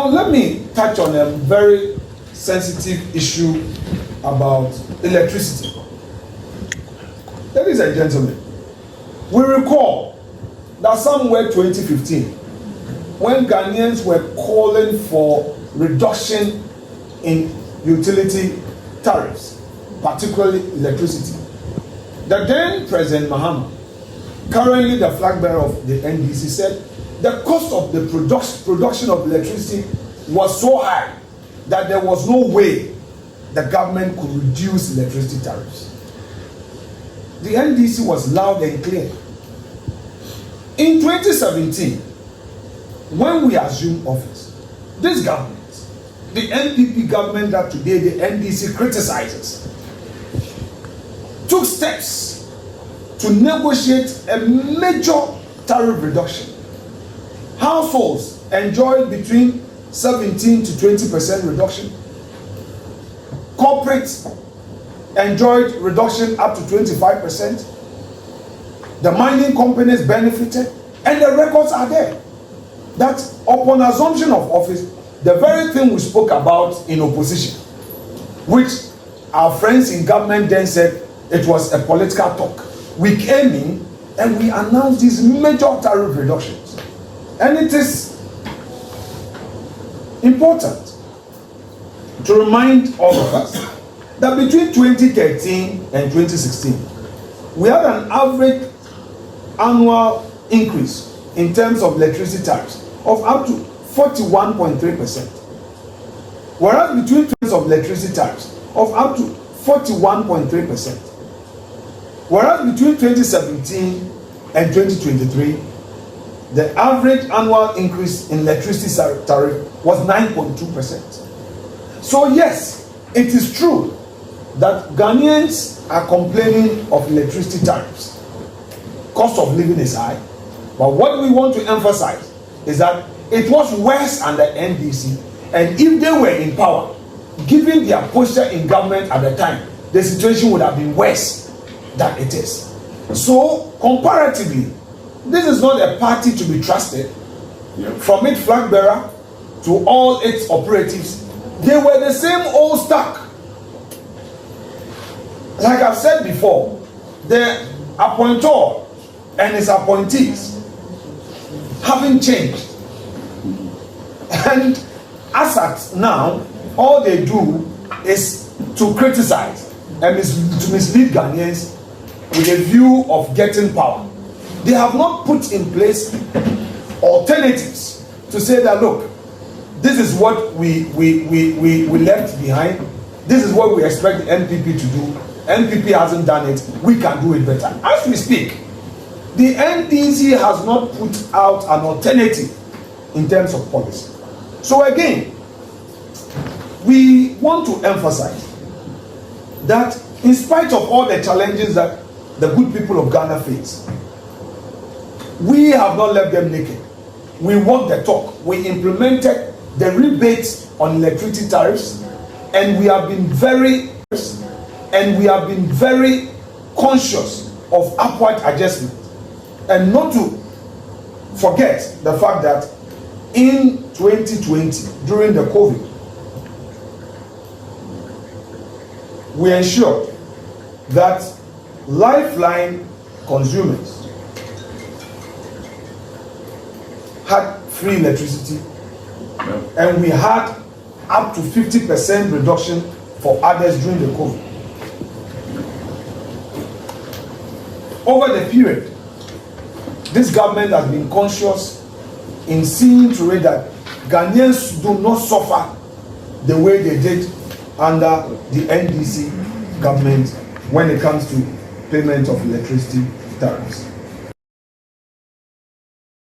Now, let me touch on a very sensitive issue about electricity. Ladies and gentlemen, we recall that somewhere 2015, when Ghanaians were calling for reduction in utility tariffs, particularly electricity, the then President Mahama, currently the flag bearer of the NDC, said the cost of the production of electricity was so high that there was no way the government could reduce electricity tariffs. The NDC was loud and clear. In 2017, when we assumed office, this government, the NPP government that today the NDC criticizes, took steps to negotiate a major tariff reduction. Households enjoyed between 17 to 20% reduction. Corporates enjoyed reduction up to 25%. The mining companies benefited, and the records are there. That upon assumption of office, the very thing we spoke about in opposition, which our friends in government then said it was a political talk, we came in and we announced these major tariff reductions. And it is important to remind all of us that between 2013 and 2016, we had an average annual increase in terms of electricity tariffs of up to 41.3%. Whereas between terms of electricity tariffs of up to 41.3%. Whereas between 2017 and 2023, the average annual increase in electricity tariff was 9.2%. So yes, it is true that Ghanaians are complaining of electricity tariffs. Cost of living is high. But what we want to emphasize is that it was worse under NDC, and if they were in power, given their posture in government at the time, the situation would have been worse than it is. So comparatively, this is not a party to be trusted. From its flag bearer to all its operatives, they were the same old stock. Like I've said before, the appointor and his appointees haven't changed. And as at now, all they do is to criticize and to mislead Ghanaians with a view of getting power. They have not put in place alternatives to say that, look, this is what we left behind. This is what we expect the NPP to do. NPP hasn't done it. We can do it better. As we speak, the NDC has not put out an alternative in terms of policy. So again, we want to emphasize that in spite of all the challenges that the good people of Ghana face, we have not left them naked. We walked the talk. We implemented the rebates on electricity tariffs, and we have been very conscious of upward adjustment. And not to forget the fact that in 2020, during the COVID, we ensured that lifeline consumers had free electricity, and we had up to 50% reduction for others during the COVID. Over the period, this government has been conscious in seeing to it that Ghanaians do not suffer the way they did under the NDC government when it comes to payment of electricity tariffs.